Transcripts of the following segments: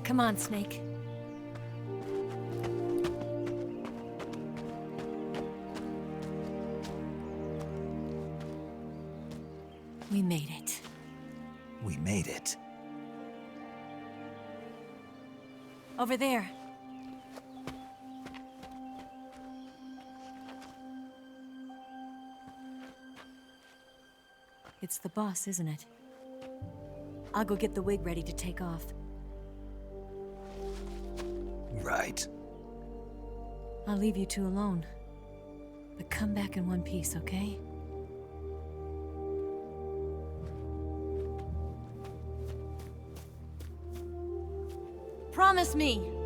Come on, Snake. We made it. We made it. Over there. It's the boss, isn't it? I'll go get the wig ready to take off. Right. I'll leave you two alone. But come back in one piece, okay? Promise me!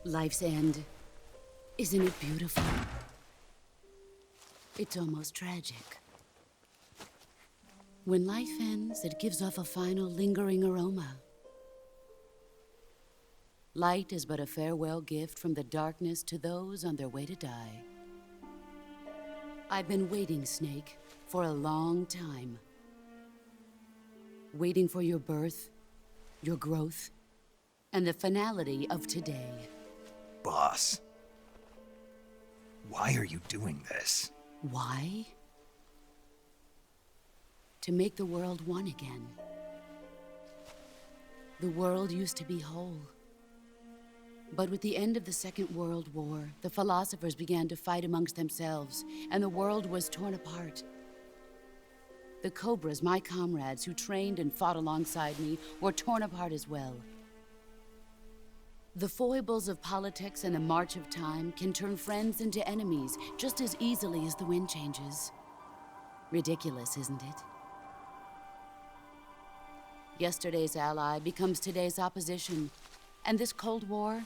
Life's end. Isn't it beautiful? It's almost tragic. When life ends, it gives off a final lingering aroma. Light is but a farewell gift from the darkness to those on their way to die. I've been waiting, Snake, for a long time. Waiting for your birth, your growth, and the finality of today. Boss. Why are you doing this? Why? To make the world one again. The world used to be whole. But with the end of the Second World War, the philosophers began to fight amongst themselves, and the world was torn apart. The Cobras, my comrades who trained and fought alongside me, were torn apart as well. The foibles of politics and the march of time can turn friends into enemies just as easily as the wind changes. Ridiculous, isn't it? Yesterday's ally becomes today's opposition, and this Cold War?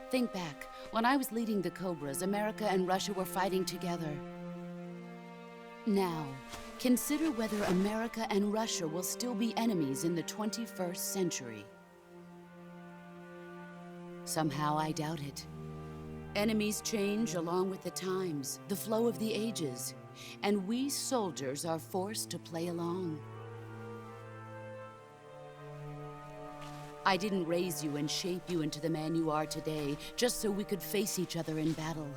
Think back. When I was leading the Cobras, America and Russia were fighting together. Now, consider whether America and Russia will still be enemies in the 21st century. Somehow I doubt it. Enemies change along with the times, the flow of the ages, and we soldiers are forced to play along. I didn't raise you and shape you into the man you are today just so we could face each other in battle.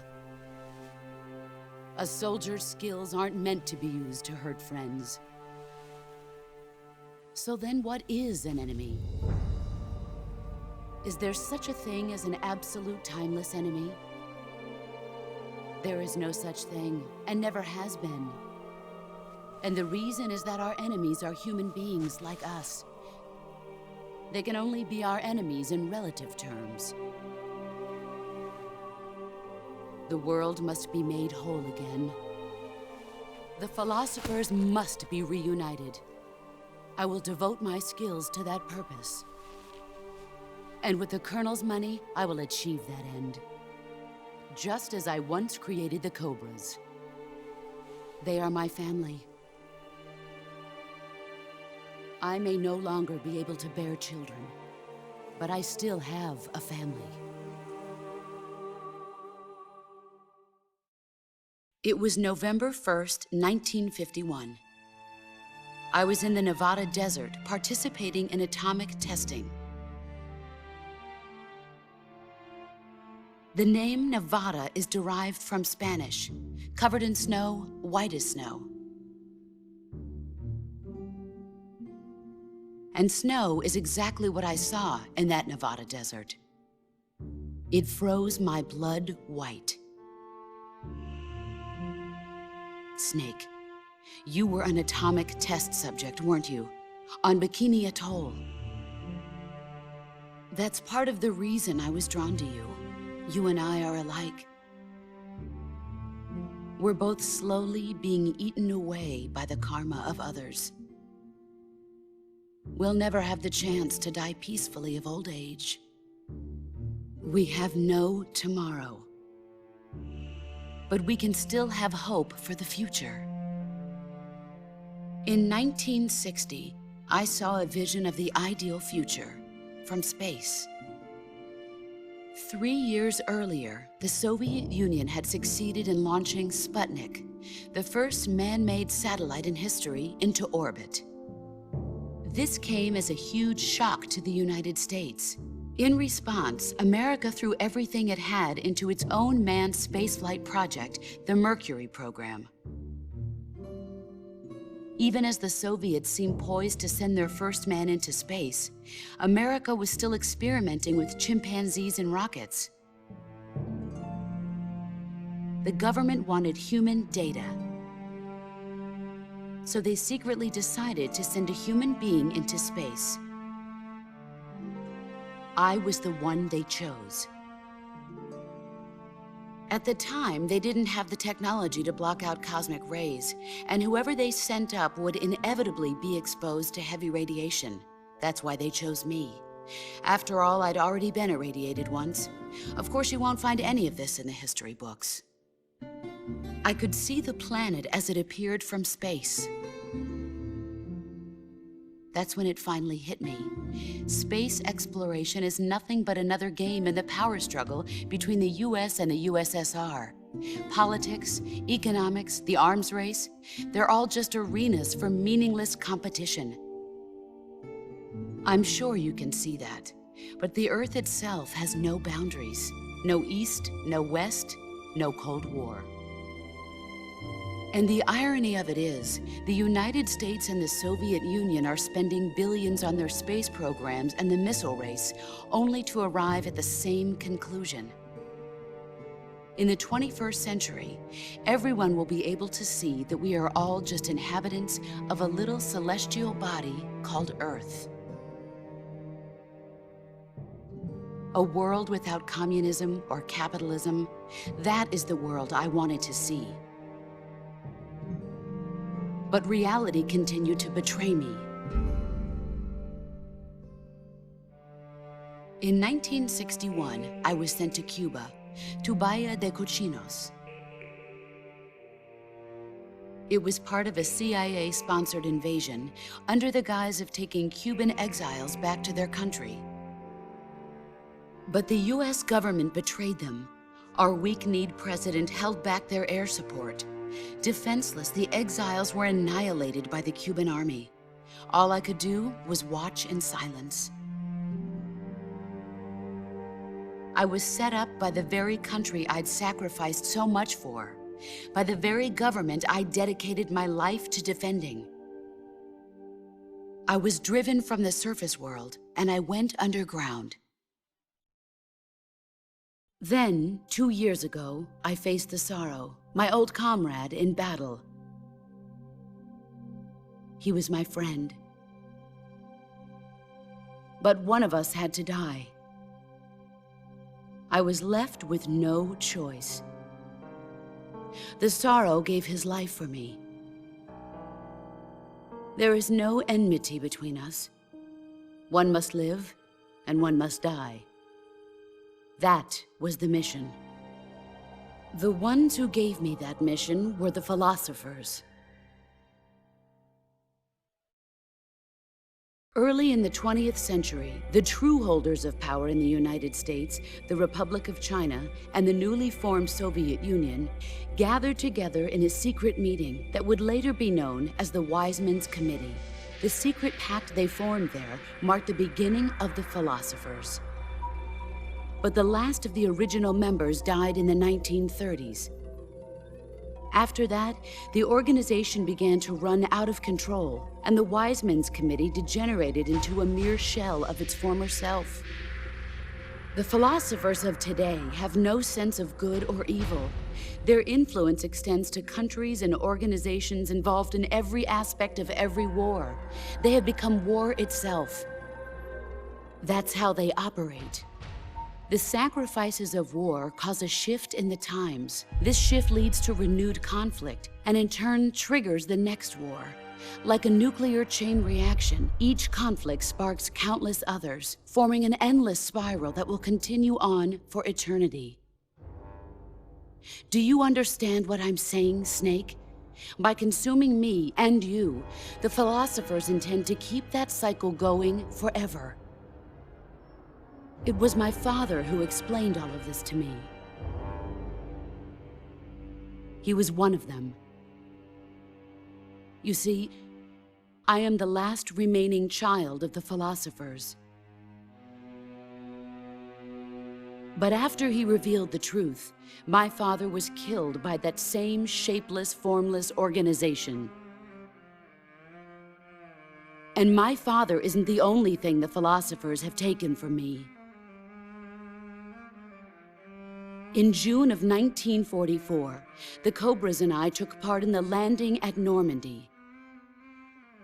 A soldier's skills aren't meant to be used to hurt friends. So then what is an enemy? Is there such a thing as an absolute timeless enemy? There is no such thing, and never has been. And the reason is that our enemies are human beings like us. They can only be our enemies in relative terms. The world must be made whole again. The philosophers must be reunited. I will devote my skills to that purpose. And with the Colonel's money, I will achieve that end. Just as I once created the Cobras. They are my family. I may no longer be able to bear children, but I still have a family. It was November 1st, 1951. I was in the Nevada desert participating in atomic testing. The name Nevada is derived from Spanish, covered in snow, white as snow. And snow is exactly what I saw in that Nevada desert. It froze my blood white. Snake, you were an atomic test subject, weren't you? On Bikini Atoll. That's part of the reason I was drawn to you. You and I are alike. We're both slowly being eaten away by the karma of others. we'll never have the chance to die peacefully of old age. We have no tomorrow. But we can still have hope for the future. In 1960, I saw a vision of the ideal future from space. 3 years earlier, the Soviet Union had succeeded in launching Sputnik, the first man-made satellite in history, into orbit. This came as a huge shock to the United States. In response, America threw everything it had into its own manned spaceflight project, the Mercury program. Even as the Soviets seemed poised to send their first man into space, America was still experimenting with chimpanzees and rockets. The government wanted human data, so they secretly decided to send a human being into space. I was the one they chose. At the time, they didn't have the technology to block out cosmic rays, and whoever they sent up would inevitably be exposed to heavy radiation. That's why they chose me. After all, I'd already been irradiated once. Of course, you won't find any of this in the history books. I could see the planet as it appeared from space. That's when it finally hit me. Space exploration is nothing but another game in the power struggle between the US and the USSR. Politics, economics, the arms race, they're all just arenas for meaningless competition. I'm sure you can see that, but the Earth itself has no boundaries. No East, no West, no Cold War. And the irony of it is, the United States and the Soviet Union are spending billions on their space programs and the missile race, only to arrive at the same conclusion. In the 21st century, everyone will be able to see that we are all just inhabitants of a little celestial body called Earth. A world without communism or capitalism, that is the world I wanted to see. But reality continued to betray me. In 1961, I was sent to Cuba, to Bahia de Cochinos. It was part of a CIA-sponsored invasion under the guise of taking Cuban exiles back to their country. But the US government betrayed them. Our weak-kneed president held back their air support. Defenseless, the exiles were annihilated by the Cuban army. All I could do was watch in silence. I was set up by the very country I'd sacrificed so much for, by the very government I dedicated my life to defending. I was driven from the surface world, and I went underground. Then, 2 years ago, I faced the sorrow, my old comrade in battle. He was my friend. But one of us had to die. I was left with no choice. The sorrow gave his life for me. There is no enmity between us. One must live, and one must die. That was the mission. The ones who gave me that mission were the philosophers. Early in the 20th century, the true holders of power in the United States, the Republic of China, and the newly formed Soviet Union gathered together in a secret meeting that would later be known as the Wise Men's Committee. The secret pact they formed there marked the beginning of the philosophers. But the last of the original members died in the 1930s. After that, the organization began to run out of control, and the Wise Men's Committee degenerated into a mere shell of its former self. The philosophers of today have no sense of good or evil. Their influence extends to countries and organizations involved in every aspect of every war. They have become war itself. That's how they operate. The sacrifices of war cause a shift in the times. This shift leads to renewed conflict, and in turn triggers the next war. Like a nuclear chain reaction, each conflict sparks countless others, forming an endless spiral that will continue on for eternity. Do you understand what I'm saying, Snake? By consuming me and you, the philosophers intend to keep that cycle going forever. It was my father who explained all of this to me. He was one of them. You see, I am the last remaining child of the philosophers. But after he revealed the truth, my father was killed by that same shapeless, formless organization. And my father isn't the only thing the philosophers have taken from me. In June of 1944, the Cobras and I took part in the landing at Normandy.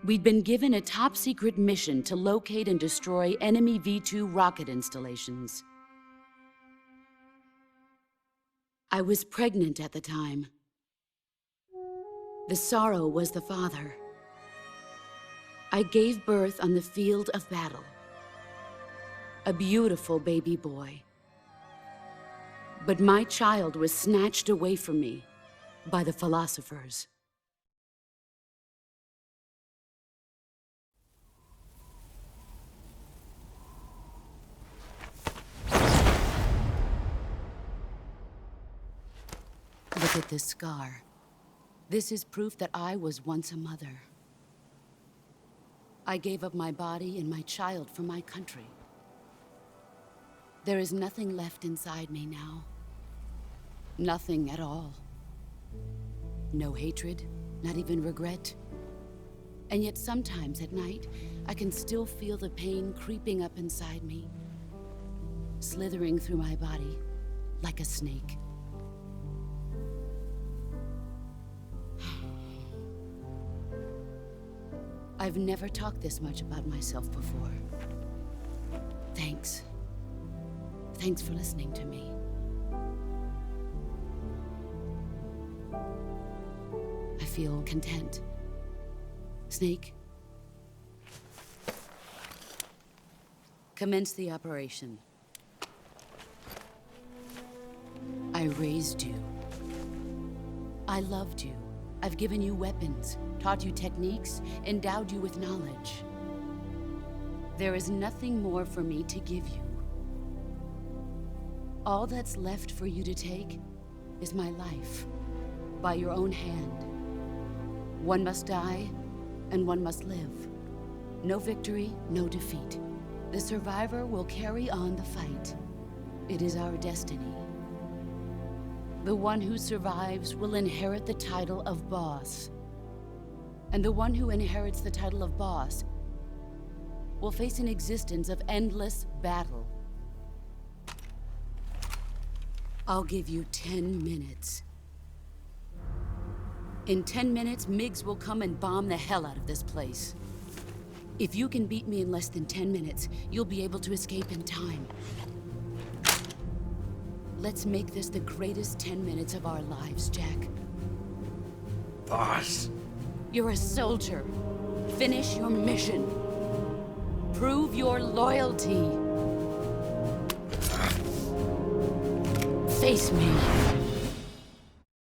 We'd been given a top-secret mission to locate and destroy enemy V-2 rocket installations. I was pregnant at the time. The sorrow was the father. I gave birth on the field of battle. A beautiful baby boy. But my child was snatched away from me by the philosophers. Look at this scar. This is proof that I was once a mother. I gave up my body and my child for my country. There is nothing left inside me now. Nothing at all. No hatred, not even regret. And yet sometimes at night, I can still feel the pain creeping up inside me, slithering through my body like a snake. I've never talked this much about myself before. Thanks. Thanks for listening to me. I feel content. Snake? Commence the operation. I raised you. I loved you. I've given you weapons, taught you techniques, endowed you with knowledge. There is nothing more for me to give you. All that's left for you to take is my life, by your own hand. One must die, and one must live. No victory, no defeat. The survivor will carry on the fight. It is our destiny. The one who survives will inherit the title of boss. And the one who inherits the title of boss will face an existence of endless battle. I'll give you 10 minutes. In 10 minutes, MiGs will come and bomb the hell out of this place. If you can beat me in less than 10 minutes, you'll be able to escape in time. Let's make this the greatest 10 minutes of our lives, Jack. Boss. You're a soldier. Finish your mission. Prove your loyalty. Face me.